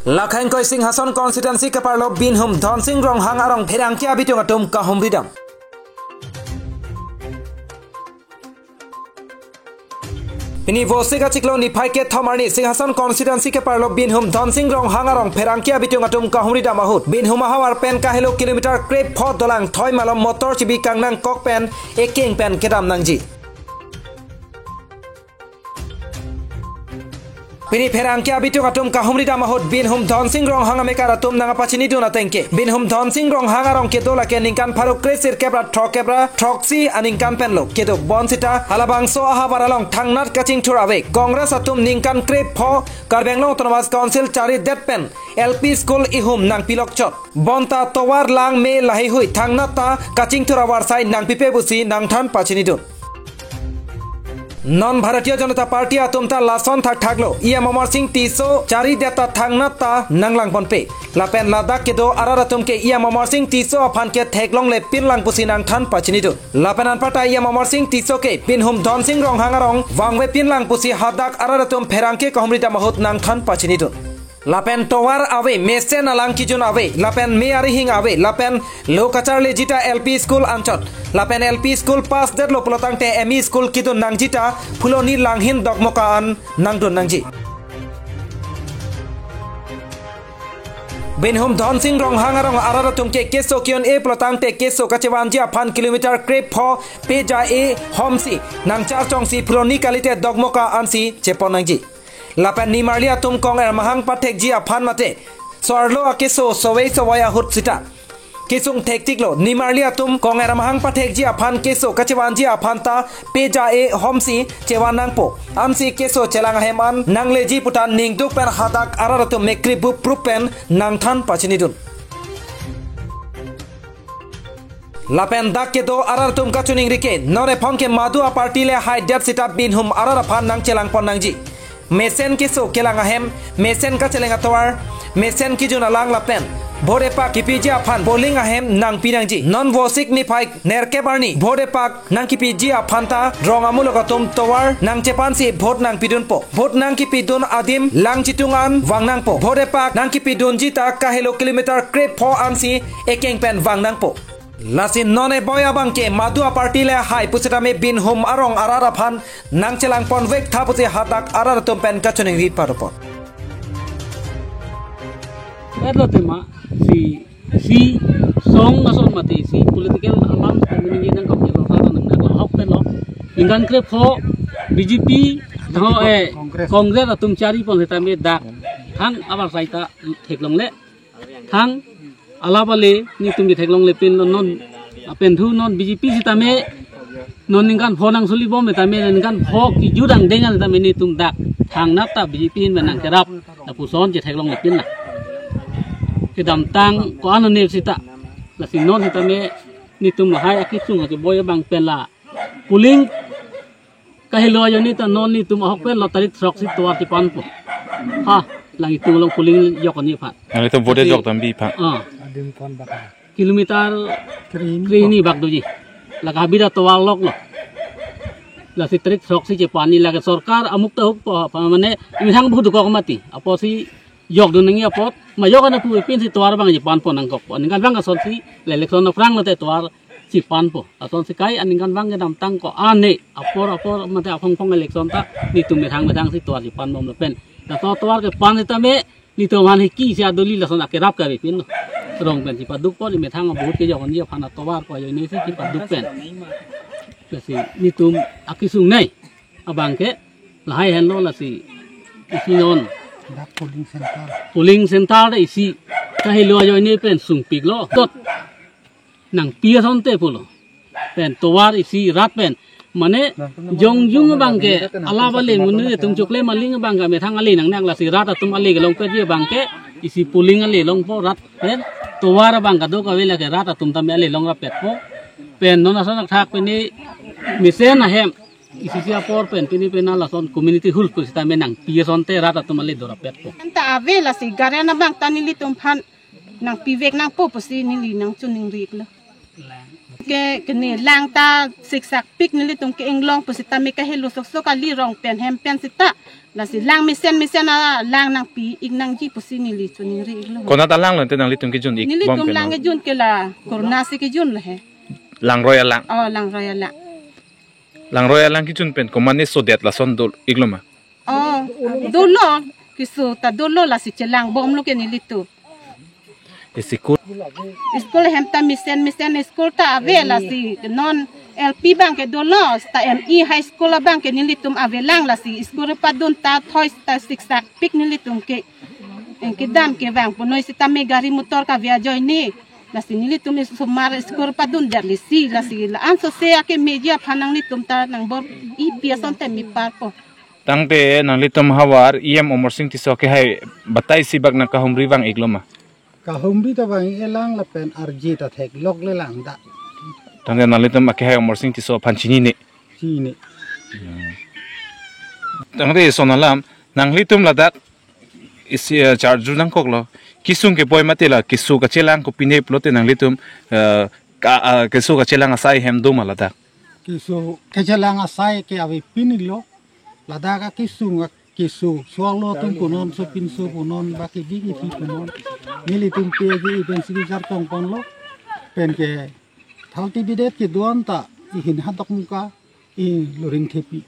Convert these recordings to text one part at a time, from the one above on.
Lakhang koi Singhason constituency ke parlo Binhum Dhonsing rong hang arong pherang kia bitung atum kahum ridam. Ini vosika ciklo ni pai ke thomarni Singhason constituency ke parlo Binhum Dhonsing rong hang arong pherang kia bitung atum kahum ridam ahut. Binhum hawar pen kahelo kilometer krep phot dolang thoi malom motor chibi kangnang kok pen eking pen kedam nangji. Pini pherang kia bitung atum kahum ridam ahut Binhum Dhonsing rong hang amekar atum nanga pachini duna tengke. Binhum Dhonsing rong hang arong ke dola ke ningkan pharuk kresir kebra troksi aningkan penlo kedo bonsita halabangso aha baralong thangnat kaching thurawe Congress atum ningkan krep pho Karbenglong Autonomous Council chari det pen LP school ihum nang pilok chot bonta towar lang me lahi hui thangnat ta kaching thurawar sai nang pipe busi nang than pachini dun Non Bharatiya Janata Party atumta lason thak thaklo ia Momar Singh tiso chari deta thangnata nanglang ponpe lapen ladak kedo araratum ke ia Momar Singh tiso aphan ke theklong le pinlang pusinang than pachinidu lapen anpata ia Momar Singh tiso ke Binhum Dhonsing rong hangarong wangwe pinlang pusi hadak araratum pherangke kahumrita mahut nang than pachinidu Lapen towar awe mesen alang kijun awe lapen me arihing awe lapen lokachar lejita LP school anchot lapen LP school pas det lo pelotang te ME school kidun nangjita fuloni langhin dogmokaan nangdun nangji Binhum Dhonsing rong hangarong araratum ke keso kion e pelotang te keso kacewanji aphan kilometer krep pho peja e homsi nang char chongsi fuloni kalite dogmoka ansi chepon nangji Lapan ni marlia tum kong mahang patek ji aphan mate sorlo akeso sowei sowaya hut sita kisung tektik lo ni marlia tum kong mahang patek ji aphan keso kacewan ji aphan ta peja e homsi cewan nangpo amsi keso celang heman nangle ji putan ningduk pen hadak araratum mekri bu prupen nangthan pachinidun Lapen dak ke do araratum kachuning rike nore phongke madu a party le high depth sita Binhum araraphan nang celang pon nangji Mesen kiso kelang ahem, mesen ka celenga tawar, mesen ki juna lang lapen. Bode pak kipiji aphan bowling ahem nang pinangji. Non vosik ni paik nerke barni. Bode pak nang kipiji aphanta drongamu lokatum tawar nang cepansi bot nang pidun po. Bot nang kipidun adim lang citungan wang nang po. Bode pak nang kipidun jita kahelo kilometer krep po ansi ekeng pen wang nang po. Lasin none boya bangke madua party le hai pusitame Binhum arong araraphan nang celang pon vek thapusi hadak araratum pen kachuning ri parupon Erlo tema si song nason mati si political amam community nang kok lo nang nang hok pen lo ingan kre pho BJP no Congress atum chari pon hetame dak hang abar saita theklong le hang alabale ni tum theklong le pin non pen thu non BJP sitame non ningan phonang suli bom metame ningan pho ki judang dengan tame ni tum dak thang nata BJP menang kerap na puson je theklong le pin na kedam tang ko anu ne sita la sinon sitame ni tum hai akisung ke boy bang pen la puling kahilo yo ni ta non ni tum hok pen lotari trok si tuar ti pan po ha lang itu long puling yok ni pha ang itu bode jok tambi pha kilometer krini bak doji laga bida towal lok lo la si trik sok si Japani laga sarkar amuk ta huk pa mane imhang bu ko mati apo si yok do nangi apot ma yok ana pu pin si towar bang Japan po nang kok ningan bang ason si election no frang lote towar si pan po ason si kai aningan bang gedam tang ko ane apor mate apong pong election ta ni tum metang si towar Japan bom pen na towar ke pan ta me ni to man ki sia doli la son akerap ka be pin rong pen si paduk po ni metang abut ke jokon dia phana towar ko yo ni si paduk pen si ni tum akisung nei abang ke lahai hen lo la si non polling center da isi kahilo yo ni pen sung pik lo tot nang pia son te pulo pen towar isi rat pen mane jong jung bang ke ala bale mun tum chokle maling bang ga methang ali nang la si rat atum ali ga long pe je bang ke isi polling ali long po rat pen towar bang ga do ka wela ke rat atum tam ali long ra pet po pen non asan thak pe ni misen ahem isi sia por pen pini penala son community hul pu sita menang pia son te rat atum ali do ra pet po anta ave la si garena bang tanili tum phan nang pivek nang po posi nili nang chuning rik lo ke kene lang ta siksak pik nili tum ke inglong pusita mi ka helu sok ali rong pen hem pen sita la si lang misen na lang nang pi ignang ji pusi nili chuning ri iglo kona ta lang lan te nang litum ki jun ik nili bom tum pen lang ke jun ke la corona si ke jun la he lang royal lang oh lang royal la lang royal lang ki jun pen ko mane so det la son dol igloma oh dolo kisu ta dolo la si chelang bom lo ke nili tu isikul school hem ta misen school ta ave la si non LP bang ke dolo sta ME high school bang ke nilitum ave lang la si school pa dun ta toys ta siksak pik nilitum ke en ke dam ke bang punoi si ta me gari motor ka via joy ni la si nilitum sumar school pa dun der li si la si la an so se ke media phanang litum ta nang bor I piason te mi parpo tangte nang litum hawar iem omor sing ti so ke hai batai sibak na ka humri wang igloma kahumbi ta bang elang la pen RG ta thek lok le lang da tangte nang litum ke hai omor sing ti so phanchini ne chi ne tangte so nalam nang litum ladak isi charger nang koklo kisung ke boy matela kisu ka chelang ko pine plote nang litum kisu ka chelang asai hem do malada kisu kejalang asai ke awi pinilo lada ka kisu swallow tum punon so pinsu punon baki bigi fi punon mili tum pe gi ben sigi jar tong ponlo pen ke thalti bidet ke duan ta I hin hatok muka I loring thepi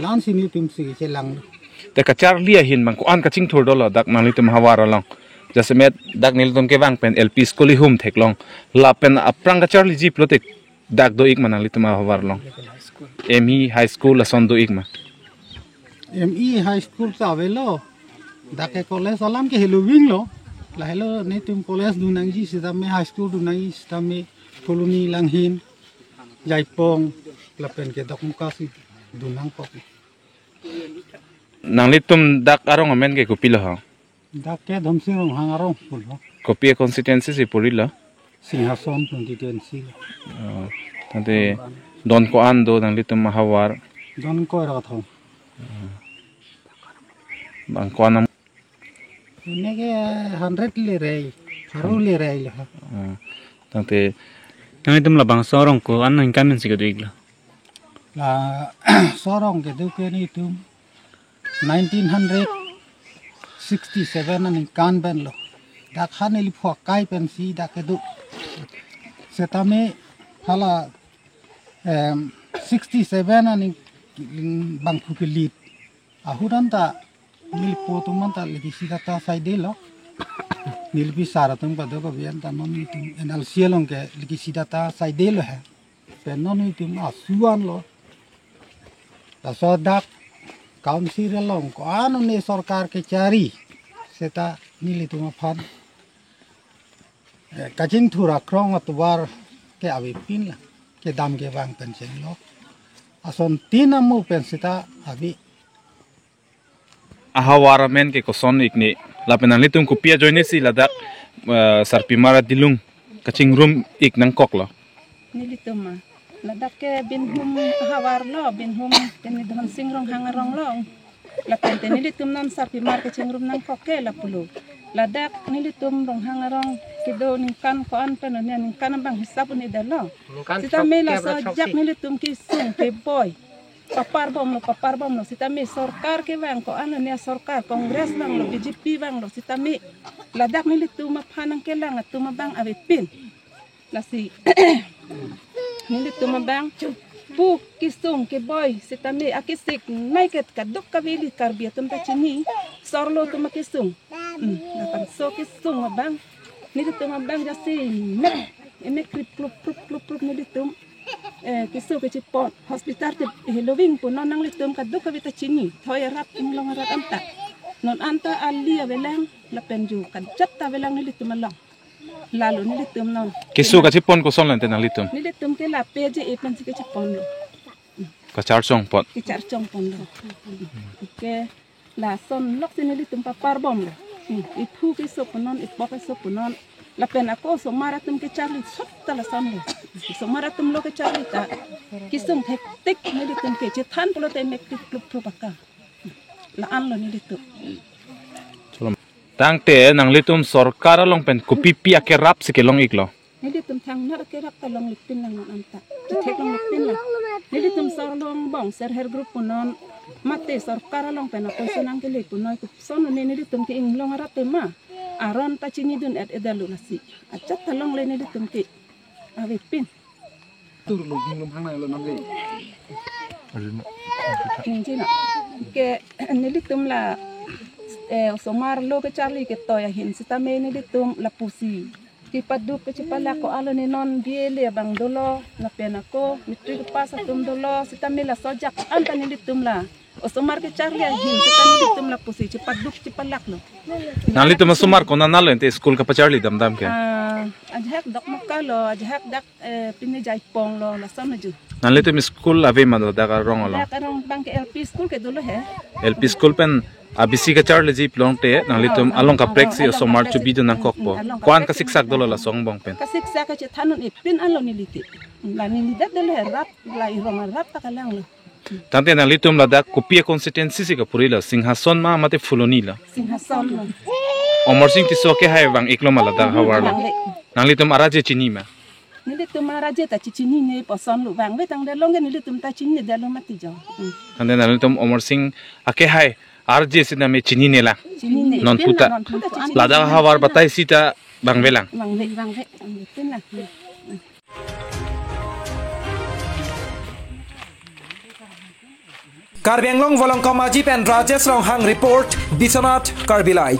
lan sini tum sigi chelang te ka char lia hin man ko an ka ching thur dolo dak nang litum hawar along jase met dak nil tum ke wang pen LP school I hum theklong la pen aprang ka char li ji plote dak do ik man nang litum hawar long ME high school la son do ik ma ME high school ta velo dake college alam ke helowing lo la hello ne tum college du nang ji sida me high school du nang sida me koloni langhin jaipong la pen ke dak muka si du nang pok nang litum dak arong amen ke kupilo ha dake dhamsing rong hangarong pulo kopia constituency si purila Singhason 2010 tante don ko ando nang litum hawar don ko ra thong bang ko anam ne ke 100 le rei haru le rei la tante nang itum labang sorong ko an nang kamen si gadu igla la sorong ke du ke ni tum 1967 an kan ben lo dak han li phok kai pen si dak ke du setame hala 67 an bang khu ke lit ahuran ta nil potuman ta lagi sida ta saide lo nil bi saratum ka do ko bian ta non ni tum enal sielong ke lagi sida ta saide lo hai pen non ni tum asuan lo ta so dak council long ko anu ne sarkar ke cari seta nili tum phan kajing thura krong atwar ke awi pin la ke dam ke bang pension lo ason tinamu pensita abi ahawara men ke koson ikni lapenan litum kopia joine si ladak sarpimara dilung kaching room ik nang koklo nilitum ma ladak ke bin hum hawar lo bin hum teni dhon singrong hangarong lo la pente nilitum nan sarpimar ke chingrum nang kokke la pulu ladak nilitum rong hangarong kido ningkan ko an pen ne ningkan bang hisap ni dalo sita me la so jak nilitum ki sung ke boy papar bom lo sita me sarkar ke bang ko an ne sarkar kongres bang lo BJP bang lo sita me ladak nilitum phanang ke lang atuma bang ave pin la si nilitum bang pu kisung ke boy sita me akisik naiket kadok kavili karbiatum ta chini sorlo tu makisung dapat so kisung bang nilitum bang jasi mek krip plup nilitum kisung ke cipon hospital te heloving pun nang litum kadok kavita chini thoy rap inglong rat anta non anta ali avelang lapenju kadjat ta velang nilitum long lalu nilitum non kisu kachipon ko son lente nang litum nilitum ke la peje e pensi ke cipon lo kachar chong pot kicar chong pon lo ke la son lok sinilitum papar bom lo ipu ke soponon ipok ke soponon la pen ako so maratum ke charli sot la son lo so maratum lo ke charli ta kisung hektik nilitum ke chetan pulo te mek plup baka la an lo nilitum tangte nang litum sarkar long pen kopi pi ake rap se ke long iklo Nilitum thang na kerak talong lipin lang anta. Tek long lipin lang. Nilitum sarlong bong ser her group punon mate sarkara long pena kosenang kele punoy ku sono nilitum ke inglong arate ma. Aron ta chini dun edalu nasi. Achat talong le nilitum ke awipin. Turun hingum hang lo nang Ninjina ke nilitum la somar lo ke Charlie ke toya hin sitame nilitum la pusi. Tipaduk ke cepala ko alo ni non biele bang dolo na pena ko mitri ke pasa tum dolo sitamila sojak anta nilitum la osomar ke Charlie hin sitamilitum la pusi cepaduk cepalak lo nali tu masumar ko nanalo ente school ka pa Charlie dam ke ajhak dak makalo ajhak dak pinne jai pong lo la samaju nali tu school ave ma dak rong lo dak arong bang ke LP school ke dolo he LP school pen abisi ka Charlie ji plong te nali tu along ka preksi somar chu bidu nang kokpo kwan ka siksak dolo la song bong pen kasik sa ka chethanun ipin alo niliti la nilidat dolo he rap la irong rap takalang lo tante nali tu la dak kopia consistency si ka purila singhason ma mate fuloni la singhason lo omor sing ti soke hai bang iklo mala dak hawar la nali tu araje chini ma nilitum araje ta chichini ne poson lu bang we tang de longe nilitum ta chini de lo mati jo tante nali tu omor sing ake hai RJ sina me chini nela non puta lada hawar batai sita bang velang bang ve tin la Karbenglong volong komaji pen Rajesh Ronghang report Biswanath Karbilai